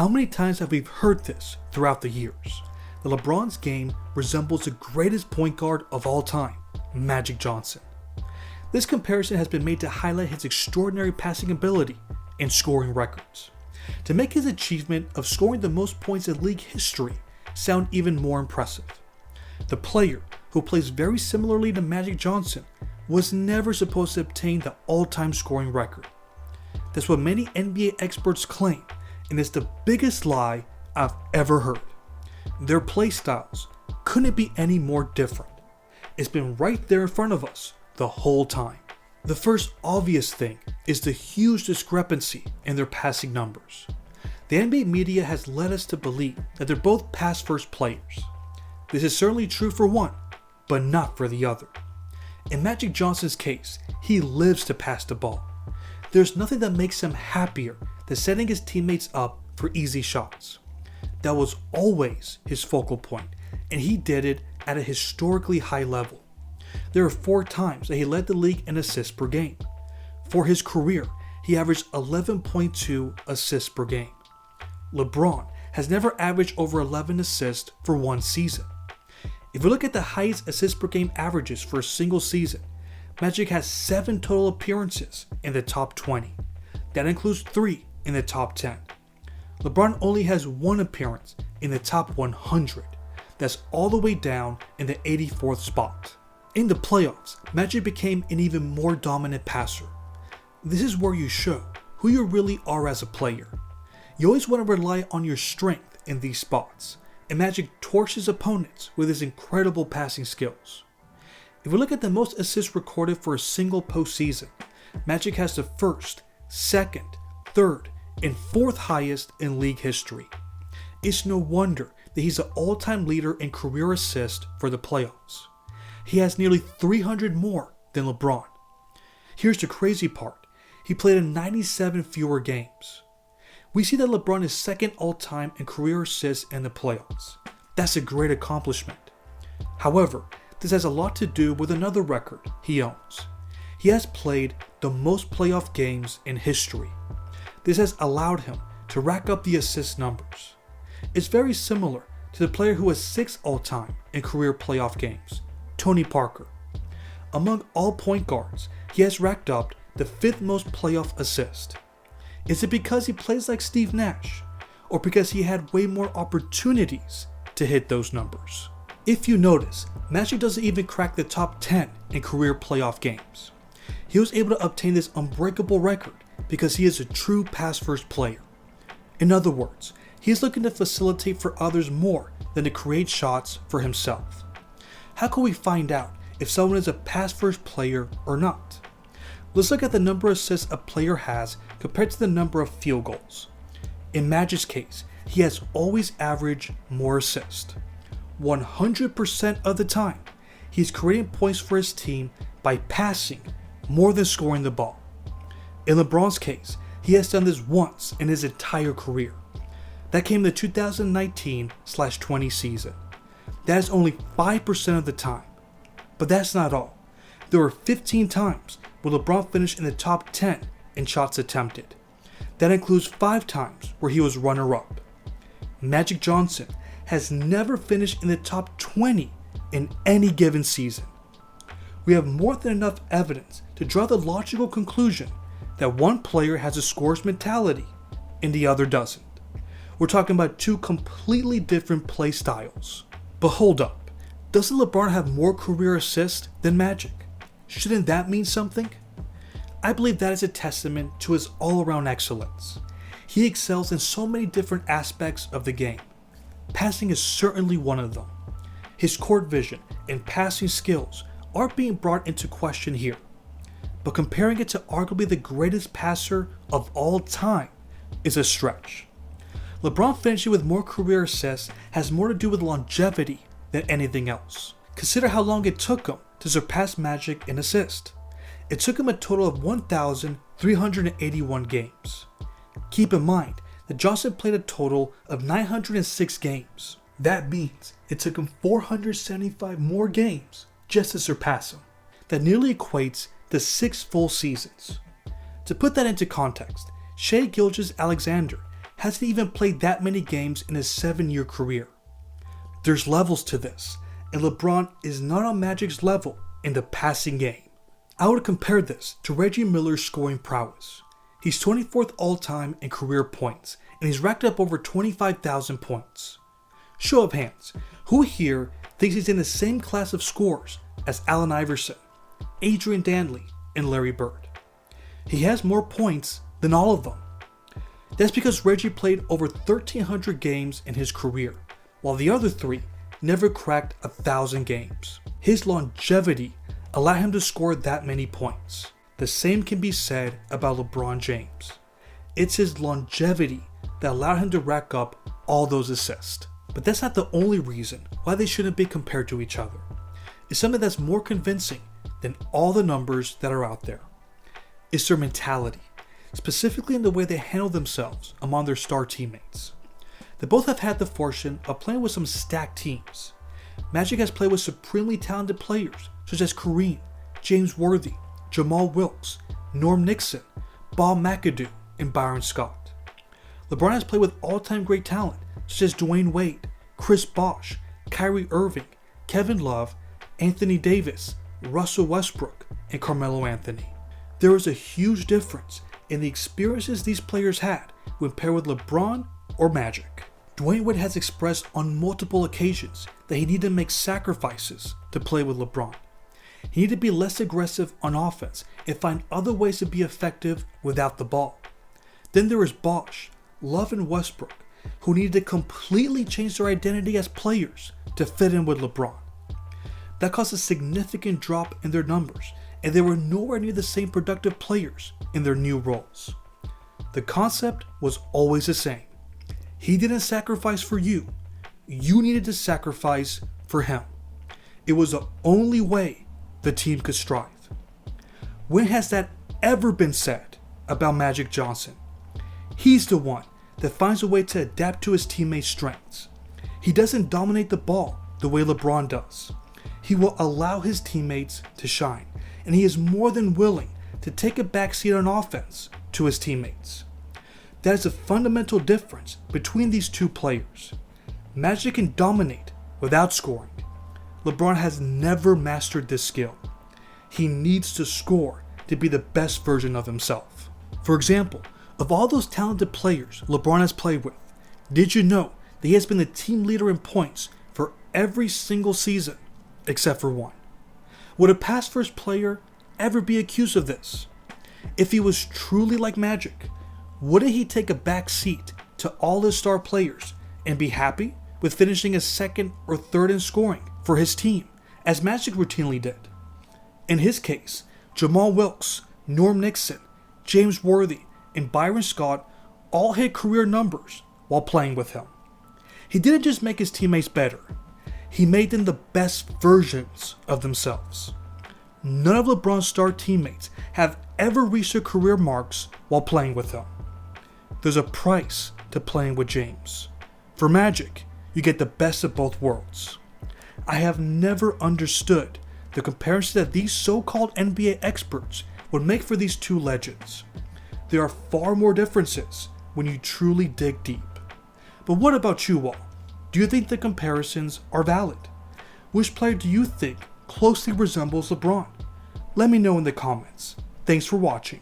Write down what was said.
How many times have we heard this throughout the years? That LeBron's game resembles the greatest point guard of all time, Magic Johnson. This comparison has been made to highlight his extraordinary passing ability and scoring records, to make his achievement of scoring the most points in league history sound even more impressive. The player, who plays very similarly to Magic Johnson, was never supposed to obtain the all-time scoring record. That's what many NBA experts claim, and it's the biggest lie I've ever heard. Their play styles couldn't be any more different. It's been right there in front of us the whole time. The first obvious thing is the huge discrepancy in their passing numbers. The NBA media has led us to believe that they're both pass-first players. This is certainly true for one, but not for the other. In Magic Johnson's case, he lives to pass the ball. There's nothing that makes him happier than setting his teammates up for easy shots. That was always his focal point, and he did it at a historically high level. There are 4 times that he led the league in assists per game. For his career, he averaged 11.2 assists per game. LeBron has never averaged over 11 assists for one season. If we look at the highest assists per game averages for a single season, Magic has 7 total appearances in the top 20. That includes 3 in the top 10. LeBron only has 1 appearance in the top 100. That's all the way down in the 84th spot. In the playoffs, Magic became an even more dominant passer. This is where you show who you really are as a player. You always want to rely on your strength in these spots, and Magic torches opponents with his incredible passing skills. If we look at the most assists recorded for a single postseason, Magic has the first, second, third, and 4th highest in league history. It's no wonder that he's the all-time leader in career assists for the playoffs. He has nearly 300 more than LeBron. Here's the crazy part. He played in 97 fewer games. We see that LeBron is second all-time in career assists in the playoffs. That's a great accomplishment. However, this has a lot to do with another record he owns. He has played the most playoff games in history. This has allowed him to rack up the assist numbers. It's very similar to the player who has 6 all-time in career playoff games, Tony Parker. Among all point guards, he has racked up the 5th most playoff assist. Is it because he plays like Steve Nash, or because he had way more opportunities to hit those numbers? If you notice, Magic doesn't even crack the top 10 in career playoff games. He was able to obtain this unbreakable record because he is a true pass-first player. In other words, he is looking to facilitate for others more than to create shots for himself. How can we find out if someone is a pass-first player or not? Let's look at the number of assists a player has compared to the number of field goals. In Magic's case, he has always averaged more assists. 100% of the time, he's creating points for his team by passing more than scoring the ball. In LeBron's case, he has done this once in his entire career. That came the 2019/20 season. That is only 5% of the time. But that's not all. There were 15 times where LeBron finished in the top 10 in shots attempted. That includes 5 times where he was runner-up. Magic Johnson has never finished in the top 20 in any given season. We have more than enough evidence to draw the logical conclusion that one player has a scorer's mentality and the other doesn't. We're talking about 2 completely different play styles. But hold up, doesn't LeBron have more career assists than Magic? Shouldn't that mean something? I believe that is a testament to his all-around excellence. He excels in so many different aspects of the game. Passing is certainly one of them. His court vision and passing skills aren't being brought into question here. But comparing it to arguably the greatest passer of all time is a stretch. LeBron finishing with more career assists has more to do with longevity than anything else. Consider how long it took him to surpass Magic in assists. It took him a total of 1,381 games. Keep in mind that Johnson played a total of 906 games. That means it took him 475 more games just to surpass him. That nearly equates to 6 full seasons. To put that into context, Shai Gilgeous-Alexander hasn't even played that many games in his 7-year career. There's levels to this, and LeBron is not on Magic's level in the passing game. I would compare this to Reggie Miller's scoring prowess. He's 24th all-time in career points, and he's racked up over 25,000 points. Show of hands, who here thinks he's in the same class of scorers as Allen Iverson, Adrian Dantley, and Larry Bird? He has more points than all of them. That's because Reggie played over 1,300 games in his career, while the other three never cracked 1,000 games. His longevity allowed him to score that many points. The same can be said about LeBron James. It's his longevity that allowed him to rack up all those assists. But that's not the only reason why they shouldn't be compared to each other. It's something that's more convincing than all the numbers that are out there. It's their mentality, specifically in the way they handle themselves among their star teammates. They both have had the fortune of playing with some stacked teams. Magic has played with supremely talented players such as Kareem, James Worthy, Jamal Wilkes, Norm Nixon, Bob McAdoo, and Byron Scott. LeBron has played with all-time great talent such as Dwayne Wade, Chris Bosh, Kyrie Irving, Kevin Love, Anthony Davis, Russell Westbrook, and Carmelo Anthony. There is a huge difference in the experiences these players had when paired with LeBron or Magic. Dwayne Wade has expressed on multiple occasions that he needed to make sacrifices to play with LeBron. He needed to be less aggressive on offense and find other ways to be effective without the ball. Then there is Bosh, Love, and Westbrook, who needed to completely change their identity as players to fit in with LeBron. That caused a significant drop in their numbers, and they were nowhere near the same productive players in their new roles. The concept was always the same. He didn't sacrifice for you. You needed to sacrifice for him. It was the only way the team could strive. When has that ever been said about Magic Johnson? He's the one that finds a way to adapt to his teammates' strengths. He doesn't dominate the ball the way LeBron does. He will allow his teammates to shine, and he is more than willing to take a backseat on offense to his teammates. That is a fundamental difference between these two players. Magic can dominate without scoring. LeBron has never mastered this skill. He needs to score to be the best version of himself. For example, of all those talented players LeBron has played with, did you know that he has been the team leader in points for every single season except for one? Would a past first player ever be accused of this? If he was truly like Magic, wouldn't he take a back seat to all his star players and be happy with finishing as second or third in scoring for his team, as Magic routinely did? In his case, Jamal Wilkes, Norm Nixon, James Worthy, and Byron Scott all hit career numbers while playing with him. He didn't just make his teammates better, he made them the best versions of themselves. None of LeBron's star teammates have ever reached their career marks while playing with him. There's a price to playing with James. For Magic, you get the best of both worlds. I have never understood the comparison that these so-called NBA experts would make for these two legends. There are far more differences when you truly dig deep. But what about you all? Do you think the comparisons are valid? Which player do you think closely resembles LeBron? Let me know in the comments. Thanks for watching.